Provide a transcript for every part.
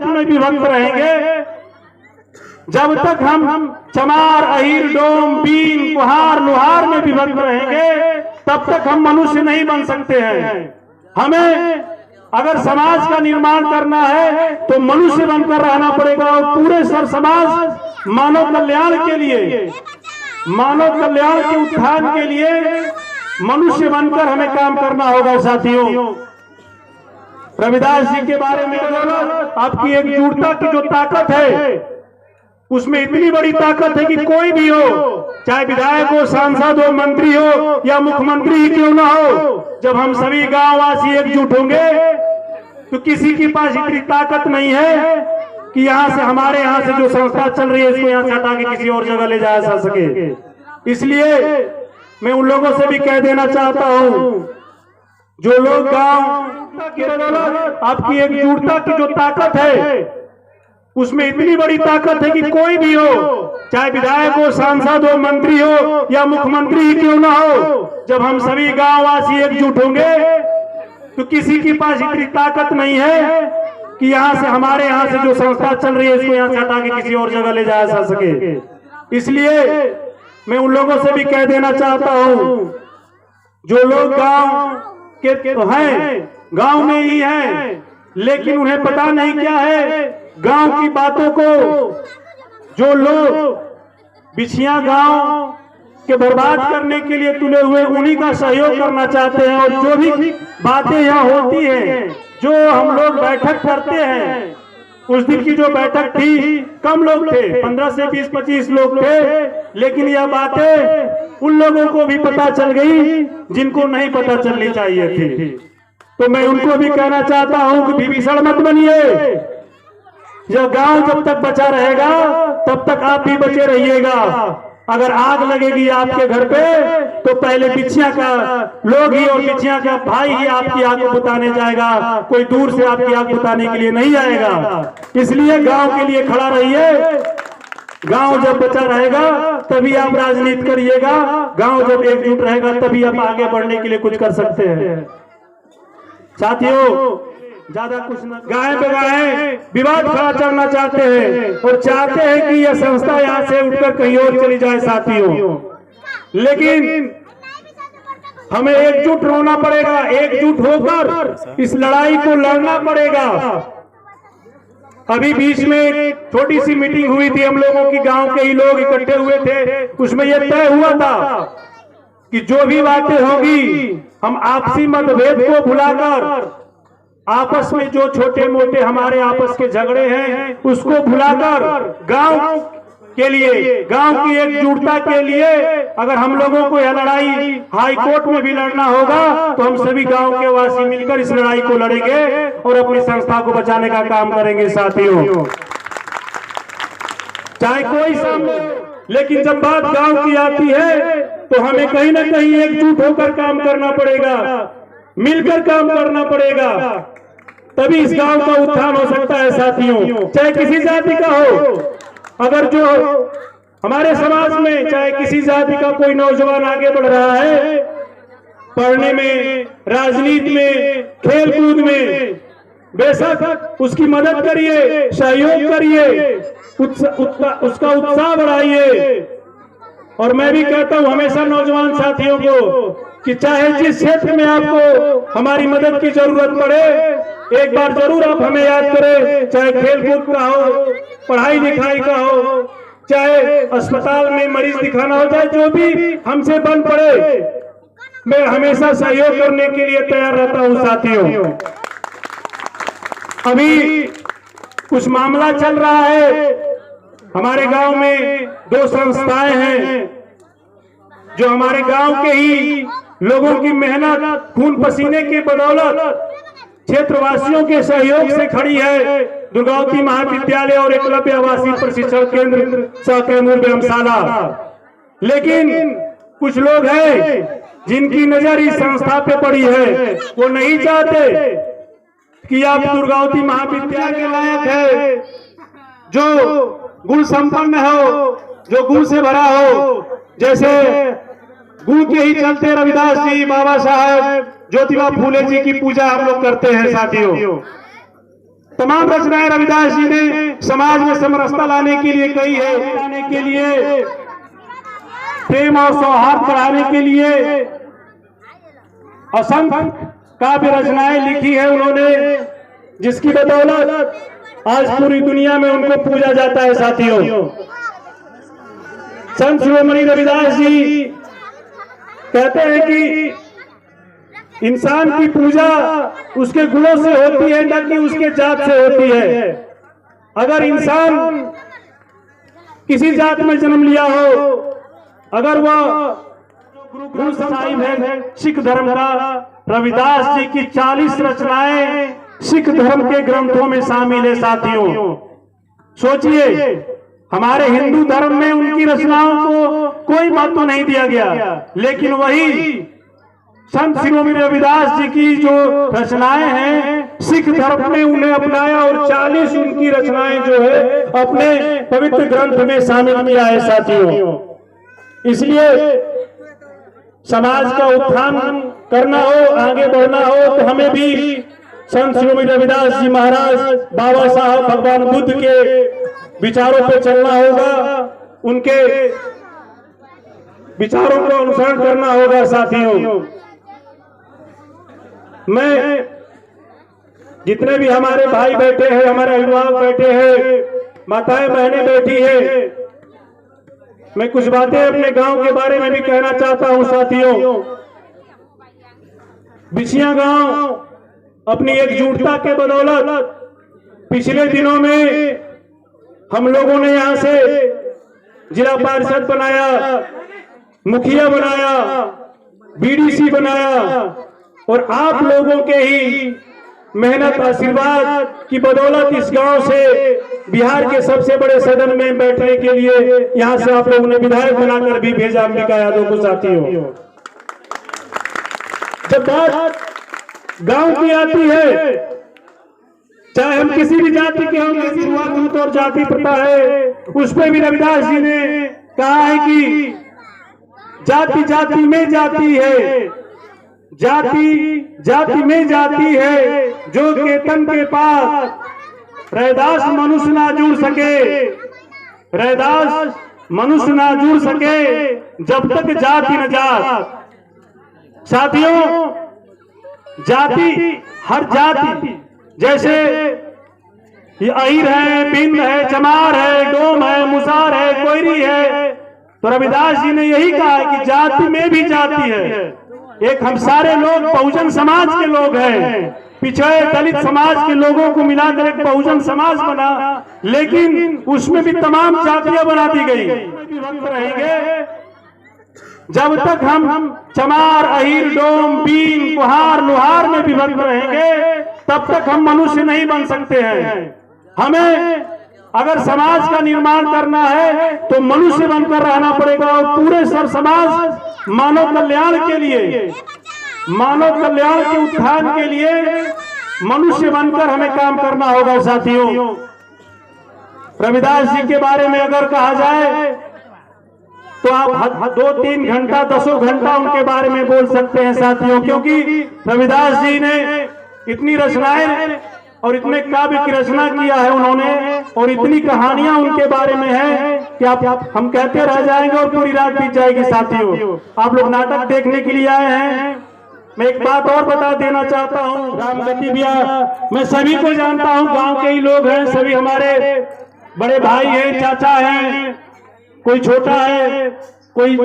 में विभक्त रहेंगे, जब तक हम चमार, अहिर, डोम, बीन, कुहार, लुहार में विभक्त रहेंगे, तब तक हम मनुष्य नहीं बन सकते हैं। हमें अगर समाज का निर्माण करना है तो मनुष्य बनकर रहना पड़ेगा और पूरे सर समाज मानव कल्याण के लिए, मानव कल्याण के उत्थान के लिए मनुष्य बनकर हमें काम करना होगा। साथियों, रविदास जी के बारे में आपकी एकजुटता की जो ताकत है, उसमें इतनी बड़ी ताकत है कि कोई भी हो, चाहे विधायक हो, सांसद हो, मंत्री हो या मुख्यमंत्री ही क्यों ना हो, जब हम सभी गांववासी एकजुट होंगे तो किसी के पास इतनी ताकत नहीं है कि यहाँ से, हमारे यहाँ से जो संस्था चल रही है इसको यहाँ से हटा के किसी और जगह ले जाया जा सके। इसलिए मैं उन लोगों से भी कह देना चाहता हूँ, जो लोग गांव आपकी एकजुटता की जो ताकत है, उसमें इतनी बड़ी ताकत है कि कोई भी हो, चाहे विधायक हो, सांसद हो, मंत्री हो या मुख्यमंत्री ही क्यों ना हो, जब हम सभी गांववासी एकजुट होंगे तो किसी के पास इतनी ताकत नहीं है कि यहाँ से, हमारे यहाँ से जो संस्था चल रही है इसको यहाँ से हटा के किसी और जगह ले जाया जा सके। इसलिए मैं उन लोगों से भी कह देना चाहता हूँ, जो लोग गांव के हैं, गांव में ही हैं, लेकिन उन्हें पता नहीं क्या है गांव की बातों को, जो लोग बिछिया गांव के बर्बाद करने के लिए तुले हुए, उन्हीं का सहयोग करना चाहते हैं। और जो भी बातें यहाँ होती हैं, जो हम लोग बैठक करते हैं, उस दिन की जो बैठक थी कम लोग थे, 15 से 20-25 लोग थे, लेकिन यह बातें उन लोगों को भी पता चल गई जिनको नहीं पता चलनी चाहिए थी। तो मैं उनको भी कहना चाहता हूं कि विभीषण मत बनिए। यह गांव जब तक बचा रहेगा तब तक आप भी बचे रहिएगा। अगर आग लगेगी आपके घर पे तो पहले बिछिया का लोग ही और बिछिया का भाई ही आपकी आग को बुताने जाएगा, कोई दूर से आपकी आग बुताने के लिए नहीं आएगा। इसलिए गांव के लिए खड़ा रहिए। गांव जब बचा रहेगा तभी आप राजनीति करिएगा, गांव जब एकजुट रहेगा तभी आप आगे बढ़ने के लिए कुछ कर सकते हैं। साथियों, ज्यादा कुछ न, गाय बेगाए विवाद खड़ा करना चाहते हैं और चाहते हैं कि यह संस्था यहाँ से उठकर कहीं और चली जाए। साथियों, लेकिन हमें एकजुट होना पड़ेगा, एकजुट होकर इस लड़ाई को लड़ना पड़ेगा। अभी बीच में एक छोटी सी मीटिंग हुई थी, हम लोगों की गांव के ही लोग इकट्ठे हुए थे। उसमें यह तय हुआ था कि जो भी बातें होगी हम आपसी मतभेद को भुलाकर, आपस में जो छोटे मोटे हमारे आपस के झगड़े हैं उसको भुलाकर गांव के लिए, गांव की एकजुटता के लिए, अगर हम लोगों को यह लड़ाई हाई कोर्ट में भी लड़ना होगा तो हम सभी गांव के वासी मिलकर इस लड़ाई को लड़ेंगे और अपनी संस्था को बचाने का काम करेंगे। साथियों, चाहे कोई सामने, लेकिन जब बात गांव की आती है तो हमें कहीं ना कहीं एकजुट होकर काम करना पड़ेगा, मिलकर काम करना पड़ेगा, तभी इस गांव का उत्थान हो सकता है। साथियों, चाहे किसी जाति का हो, अगर जो हमारे समाज में चाहे किसी जाति का कोई नौजवान आगे बढ़ रहा है, पढ़ने में, राजनीति में, खेल कूद में, बेशक उसकी मदद करिए, सहयोग करिए, उसका उत्साह बढ़ाइए। और मैं भी कहता हूं हमेशा नौजवान साथियों को कि चाहे जिस क्षेत्र में आपको हमारी मदद की जरूरत पड़े, एक बार जरूर आप हमें याद करें। चाहे खेल कूद का हो, पढ़ाई लिखाई का हो, चाहे अस्पताल में मरीज दिखाना हो, चाहे जो भी हमसे बन पड़े, मैं हमेशा सहयोग करने के लिए तैयार रहता हूं। साथियों, अभी कुछ मामला चल रहा है, हमारे गांव में 2 संस्थाएं हैं जो हमारे गांव के ही लोगों की मेहनत, खून पसीने के बदौलत, क्षेत्रवासियों के सहयोग से खड़ी है। दुर्गावती महाविद्यालय और एकलव्य आवासीय प्रशिक्षण केंद्र सहकैमूर व्यायामशाला। लेकिन कुछ लोग हैं जिनकी नजर इस संस्था पे पड़ी है, वो नहीं चाहते कि आप दुर्गावती महाविद्यालय के लायक है, जो गुण संपन्न हो, जो गुण से भरा हो। जैसे गुण के ही चलते रविदास जी, बाबा साहब, ज्योतिबा फूले जी की पूजा हम लोग करते हैं। साथियों, तमाम रचनाएं रविदास जी ने समाज में समरसता लाने के लिए कही है, लाने के लिए, प्रेम और सौहार्द बढ़ाने के लिए असंख्य काव्य रचनाएं लिखी है उन्होंने, जिसकी बदौलत आज पूरी दुनिया में उनको पूजा जाता है। साथियों, संत शिरोमणि रविदास जी कहते हैं कि इंसान की पूजा उसके गुणों से होती है, न कि उसके जात से होती है। अगर इंसान किसी जात में जन्म लिया हो, अगर वह गुरु साहिब है सिख धर्म का, रविदास जी की 40 रचनाएं सिख धर्म के ग्रंथों में शामिल है। साथियों, सोचिए, हमारे हिंदू धर्म में उनकी रचनाओं को कोई महत्व नहीं दिया गया, लेकिन वही संत शिरोमणि रविदास जी की जो रचनाएं हैं सिख धर्म में उन्हें अपनाया और 40 उनकी रचनाएं जो है अपने पवित्र ग्रंथ में शामिल किया है। साथियों, इसलिए समाज का उत्थान करना हो, आगे बढ़ना हो, तो हमें भी संत शिरोमणि रविदास जी महाराज, बाबा साहब भगवान बुद्ध के विचारों पे चलना होगा, उनके विचारों को अनुसरण करना होगा। साथियों, मैं जितने भी हमारे भाई बैठे हैं, हमारे अभिभावक बैठे हैं, माताएं बहनें बैठी है, मैं कुछ बातें अपने गांव के बारे में भी कहना चाहता हूं। साथियों, बिछिया गांव अपनी एकजुटता के बदौलत पिछले दिनों में हम लोगों ने यहां से जिला पार्षद बनाया, मुखिया बनाया, बीडीसी बनाया, और आप लोगों के ही मेहनत आशीर्वाद की बदौलत इस गांव से बिहार के सबसे बड़े सदन में बैठने के लिए यहां से आप लोगों ने विधायक बनाकर भी भेजा अंबिका यादव को। साथियों, जब बात गांव की आती है, चाहे हम किसी भी जाति के हों, किसी छुआछूत और जाति प्रथा है, उस पर भी रविदास जी ने कहा है कि जाति जाति में जाति है, जाति जाति में जाति है, जो केतन के पास रैदास मनुष्य ना जुड़ सके, रैदास मनुष्य ना जुड़ सके, जब तक जाति न जात। साथियों, जाति, हर जाति, जैसे ये अहिर है, बिंद है, चमार है, डोम है, मुसार है, कोयरी है, तो रविदास जी ने यही कहा है कि जाति में भी जाति है। एक हम सारे लोग बहुजन समाज के लोग हैं, पिछड़े दलित समाज के लोगों को मिलाकर एक बहुजन समाज बना, लेकिन उसमें भी तमाम जातियां बना दी गई। विभक्त रहेंगे जब तक हम चमार, अहिर, डोम, बीन, कुहार, लुहार में विभक्त रहेंगे, तब तक हम मनुष्य नहीं बन सकते हैं। हमें अगर समाज का निर्माण करना है तो मनुष्य बनकर रहना पड़ेगा, और पूरे सर समाज मानव कल्याण के लिए, मानव कल्याण के उत्थान के लिए मनुष्य बनकर हमें काम करना होगा। साथियों, रविदास जी के बारे में अगर कहा जाए तो आप 2-3 घंटा 10 घंटा उनके बारे में बोल सकते हैं। साथियों, क्योंकि रविदास जी ने इतनी रचनाएं और इतने काव्य की रचना किया है उन्होंने, और इतनी कहानियां उनके बारे में है कि हम कहते रह जाएंगे और पूरी रात बीत जाएगी। साथियों, आप लोग नाटक देखने के लिए आए हैं। मैं एक बात और बता देना चाहता हूं, रामगति भैया, मैं सभी को जानता हूं, गांव के ही लोग हैं, सभी हमारे बड़े भाई हैं, चाचा हैं, कोई छोटा है, कोई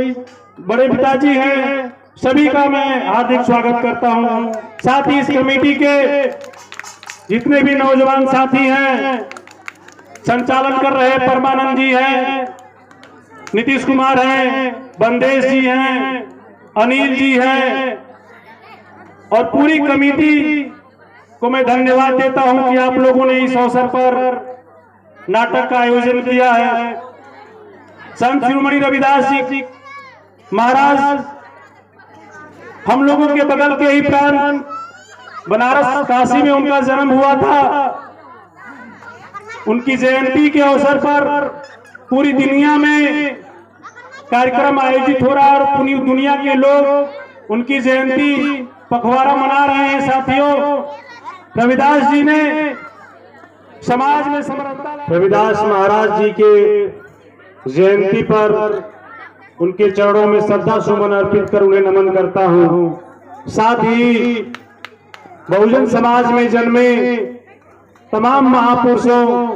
बड़े पिताजी हैं, सभी का मैं हार्दिक स्वागत करता हूं। साथ ही इस कमेटी के जितने भी नौजवान साथी हैं, संचालन कर रहे परमानंद जी हैं, नीतीश कुमार हैं, बंदेश जी हैं, अनिल जी हैं, और पूरी कमेटी को मैं धन्यवाद देता हूं कि आप लोगों ने इस अवसर पर नाटक का आयोजन किया है। संत शिरोमणि रविदास जी महाराज हम लोगों के बगल के ही प्रांत बनारस काशी में उनका जन्म हुआ था। उनकी जयंती के अवसर पर पूरी दुनिया में कार्यक्रम आयोजित हो रहा है और पूरी दुनिया के लोग उनकी जयंती पखवाड़ा मना रहे हैं। साथियों, रविदास जी ने समाज में समरसता। रविदास महाराज जी के जयंती पर उनके चरणों में श्रद्धा सुमन अर्पित कर उन्हें नमन करता हूँ। साथ ही बहुजन समाज में जन्मे तमाम महापुरुषों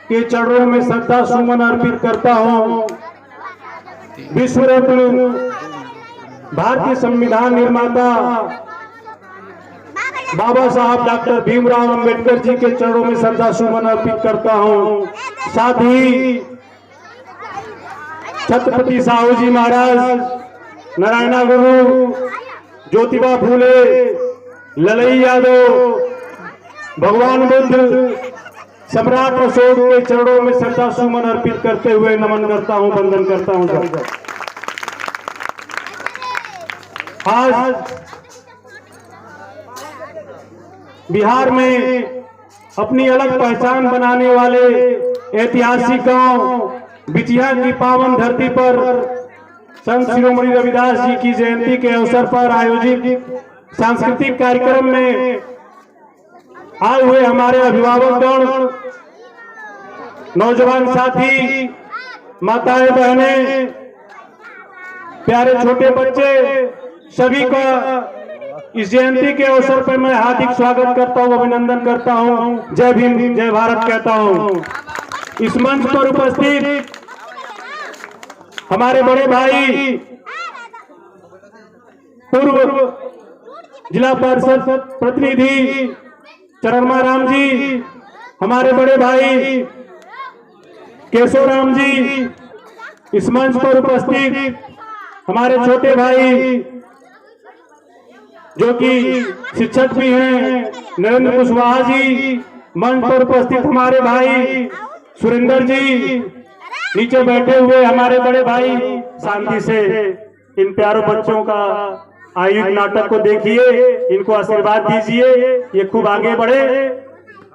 के चरणों में श्रद्धा सुमन अर्पित करता हूँ। विश्व रत्न भारतीय संविधान निर्माता बाबा साहब डॉक्टर भीमराव अंबेडकर जी के चरणों में श्रद्धा सुमन अर्पित करता हूँ। साथ ही छत्रपति साहू जी महाराज, नारायण गुरु, ज्योतिबा फूले, ललई यादव, भगवान बुद्ध, सम्राट अशोक के चरणों में श्रद्धा सुमन अर्पित करते हुए नमन करता हूँ, वंदन करता हूँ। आज बिहार में अपनी अलग पहचान बनाने वाले ऐतिहासिक गांव बिटिया की पावन धरती पर संत शिरोमणि रविदास जी की जयंती के अवसर पर आयोजित सांस्कृतिक कार्यक्रम में आए हुए हमारे अभिभावकगण, नौजवान साथी, माताएं बहनें, प्यारे छोटे बच्चे, सभी का इस जयंती के अवसर पर मैं हार्दिक स्वागत करता हूं, अभिनंदन करता हूं। जय भीम, जय भारत कहता हूं। इस मंच पर उपस्थित हमारे बड़े भाई, पूर्व जिला परिषद प्रतिनिधि चरणमा राम जी, हमारे बड़े भाई केशव राम जी, इस मंच पर उपस्थित हमारे छोटे भाई जो कि शिक्षक भी हैं, नरेंद्र कुशवाहा जी, मंच पर उपस्थित हमारे भाई सुरेंद्र जी, नीचे बैठे हुए हमारे बड़े भाई, शांति से इन प्यारों बच्चों का आयुध नाटक को देखिए, इनको आशीर्वाद दीजिए, ये खूब आगे बढ़े।